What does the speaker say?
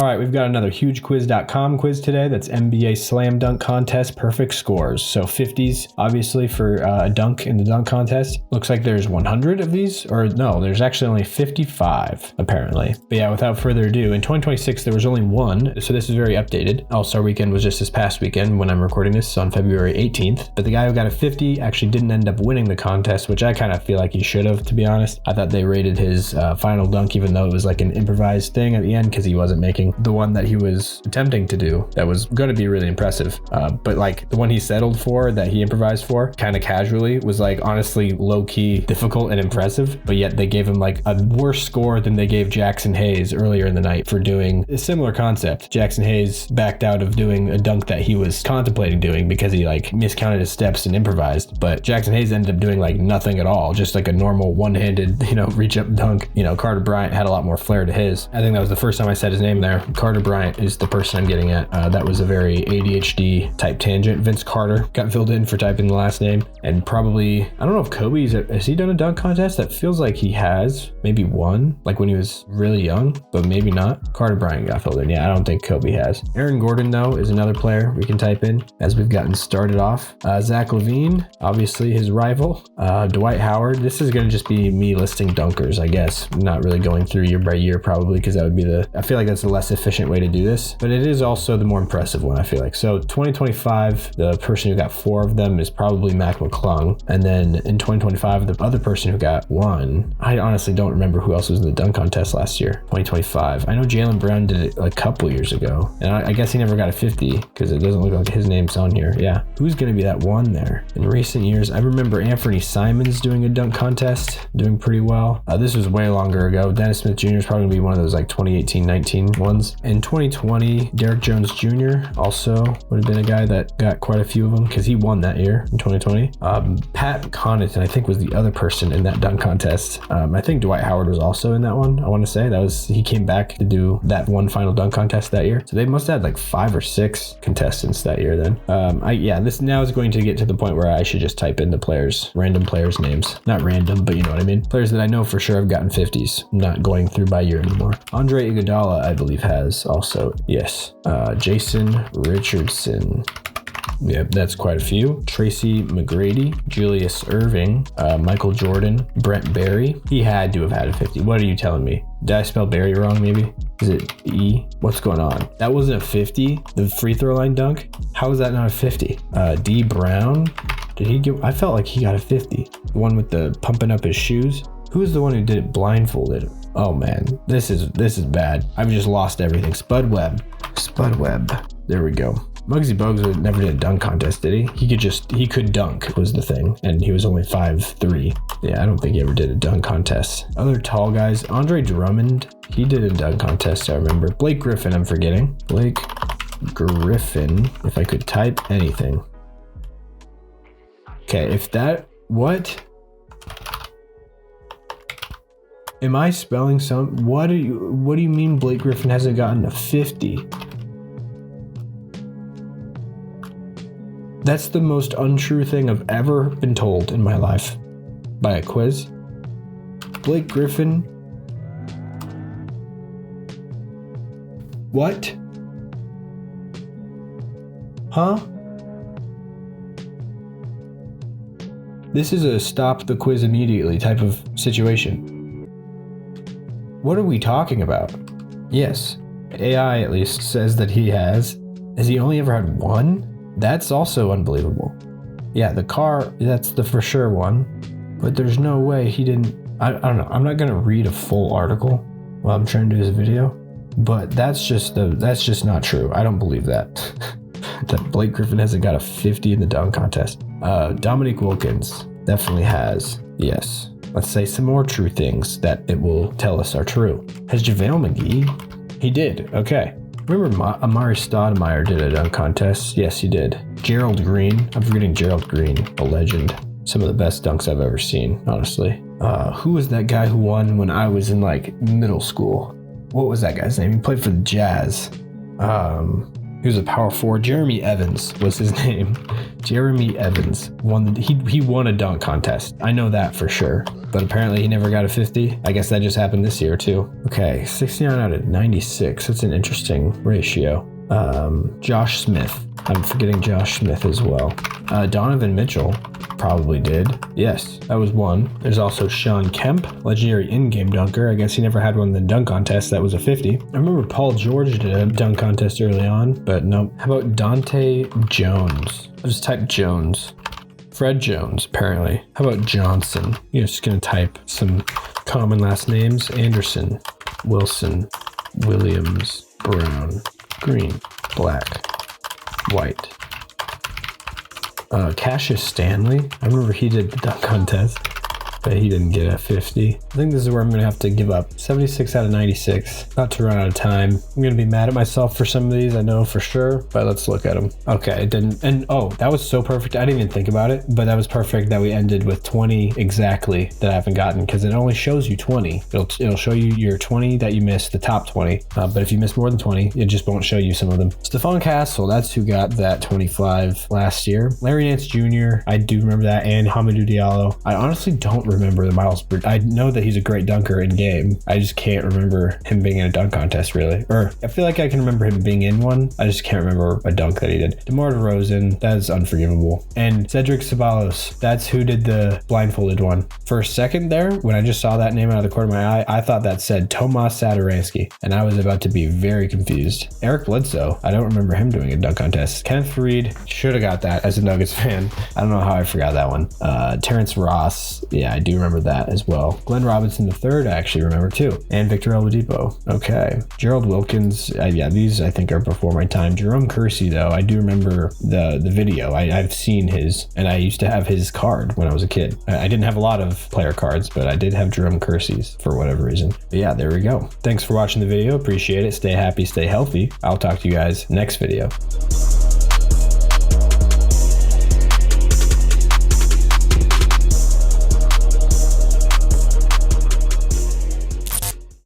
All right, we've got another hugequiz.com quiz today. That's NBA slam dunk contest perfect scores. So 50s, obviously, for a dunk in the dunk contest. Looks like there's 100 of these, or no, there's actually only 55, apparently. But yeah, without further ado, in 2026, there was only one. So this is very updated. All-Star Weekend was just this past weekend when I'm recording this on February 18th. But the guy who got a 50 actually didn't end up winning the contest, which I kind of feel like he should have, to be honest. I thought they rated his final dunk, even though it was like an improvised thing at the end, because he wasn't making the one that he was attempting to do that was going to be really impressive. But like the one he settled for, that he improvised for kind of casually, was like honestly low-key difficult and impressive, but yet they gave him like a worse score than they gave Jackson Hayes earlier in the night for doing a similar concept. Jackson Hayes backed out of doing a dunk that he was contemplating doing because he like miscounted his steps and improvised, but Jackson Hayes ended up doing like nothing at all, just like a normal one-handed, reach up dunk. Carter Bryant had a lot more flair to his. I think that was the first time I said his name there. Carter Bryant is the person I'm getting at. That was a very ADHD type tangent. Vince Carter got filled in for typing the last name, and probably, I don't know if Kobe, has he done a dunk contest? That feels like he has, maybe one, like when he was really young, but maybe not. Carter Bryant got filled in. Yeah, I don't think Kobe has. Aaron Gordon, though, is another player we can type in as we've gotten started off. Zach LaVine, obviously his rival. Dwight Howard. This is going to just be me listing dunkers, I guess. Not really going through year by year, probably, because that would be I feel like that's the less efficient way to do this, but it is also the more impressive one, I feel like. So 2025, the person who got 4 of them is probably Mac McClung. And then in 2025, the other person who got 1, I honestly don't remember who else was in the dunk contest last year. 2025. I know Jaylen Brown did it a couple years ago, and I guess he never got a 50 because it doesn't look like his name's on here. Yeah. Who's going to be that one there? In recent years, I remember Anthony Simons doing a dunk contest, doing pretty well. This was way longer ago. Dennis Smith Jr. is probably going to be one of those like 2018-19 ones. In 2020, Derrick Jones Jr. also would have been a guy that got quite a few of them because he won that year in 2020. Pat Connaughton, I think, was the other person in that dunk contest. I think Dwight Howard was also in that one. I want to say he came back to do that one final dunk contest that year. So they must have had like 5 or 6 contestants that year then. This now is going to get to the point where I should just type in the random players' names. Not random, but you know what I mean. Players that I know for sure have gotten 50s. I'm not going through by year anymore. Andre Iguodala, I believe, has also. Yes. Jason Richardson. Yep, that's quite a few. Tracy McGrady, Julius Irving, Michael Jordan, Brent Barry. He had to have had a 50. What are you telling me? Did I spell Barry wrong, maybe? Is it E? What's going on? That wasn't a 50? The free throw line dunk? How is that not a 50? D. Brown? I felt like he got a 50. The one with the pumping up his shoes? Who was the one who did it blindfolded? Oh man, this is bad. I've just lost everything. Spud Webb. There we go. Muggsy Bogues never did a dunk contest, did he? He could dunk was the thing, and he was only 5'3". Yeah, I don't think he ever did a dunk contest. Other tall guys, Andre Drummond, he did a dunk contest, I remember. Blake Griffin, I'm forgetting. Blake Griffin, if I could type anything. Okay, what? Am I spelling what do you mean Blake Griffin hasn't gotten a 50? That's the most untrue thing I've ever been told in my life by a quiz. Blake Griffin. What? Huh? This is a stop the quiz immediately type of situation. What are we talking about? Yes, AI at least says that he has. Has he only ever had 1? That's also unbelievable. Yeah, the car, that's the for sure one. But there's no way he didn't. I don't know. I'm not going to read a full article while I'm trying to do this video. But that's just not true. I don't believe that. That Blake Griffin hasn't got a 50 in the dunk contest. Dominique Wilkins definitely has. Yes. Let's say some more true things that it will tell us are true. Has JaVale McGee? He did. Okay. Remember Amari Stoudemire did a dunk contest? Yes, he did. Gerald Green. I'm forgetting Gerald Green, a legend. Some of the best dunks I've ever seen, honestly. Who was that guy who won when I was in like middle school? What was that guy's name? He played for the Jazz. He was a power forward. Jeremy Evans was his name. Jeremy Evans he won a dunk contest. I know that for sure. But apparently he never got a 50. I guess that just happened this year too. Okay, 69 out of 96. That's an interesting ratio. Josh Smith. I'm forgetting Josh Smith as well. Donovan Mitchell probably did. Yes, that was one. There's also Sean Kemp, legendary in-game dunker. I guess he never had one in the dunk contest. That was a 50. I remember Paul George did a dunk contest early on, but no. How about Dante Jones? I'll just type Jones. Fred Jones, apparently. How about Johnson? You're just going to type some common last names. Anderson, Wilson, Williams, Brown, Green, Black, White. Cassius Stanley. I remember he did the dunk contest, but he didn't get a 50. I think this is where I'm going to have to give up. 76 out of 96. Not to run out of time. I'm going to be mad at myself for some of these, I know for sure, but let's look at them. Okay, it didn't. And oh, that was so perfect. I didn't even think about it, but that was perfect that we ended with 20 exactly that I haven't gotten, because it only shows you 20. It'll show you your 20 that you missed, the top 20. But if you miss more than 20, it just won't show you some of them. Stephon Castle, that's who got that 25 last year. Larry Nance Jr., I do remember that, and Hamidou Diallo. I honestly don't remember the Miles Bridges. I know that he's a great dunker in game. I just can't remember him being in a dunk contest, really. Or I feel like I can remember him being in one. I just can't remember a dunk that he did. DeMar DeRozan, that is unforgivable. And Cedric Ceballos, that's who did the blindfolded one. For a second there, when I just saw that name out of the corner of my eye, I thought that said Tomas Satoransky, and I was about to be very confused. Eric Bledsoe, I don't remember him doing a dunk contest. Kenneth Faried, should have got that as a Nuggets fan. I don't know how I forgot that one. Terrence Ross, yeah, I do remember that as well. Glenn Robinson III, I actually remember too. And Victor Oladipo. Okay. Gerald Wilkins, yeah, these I think are before my time. Jerome Kersey, though, I do remember the video. I've seen his, and I used to have his card when I was a kid. I didn't have a lot of player cards, but I did have Jerome Kersey's for whatever reason. But yeah, there we go. Thanks for watching the video. Appreciate it. Stay happy, stay healthy. I'll talk to you guys next video.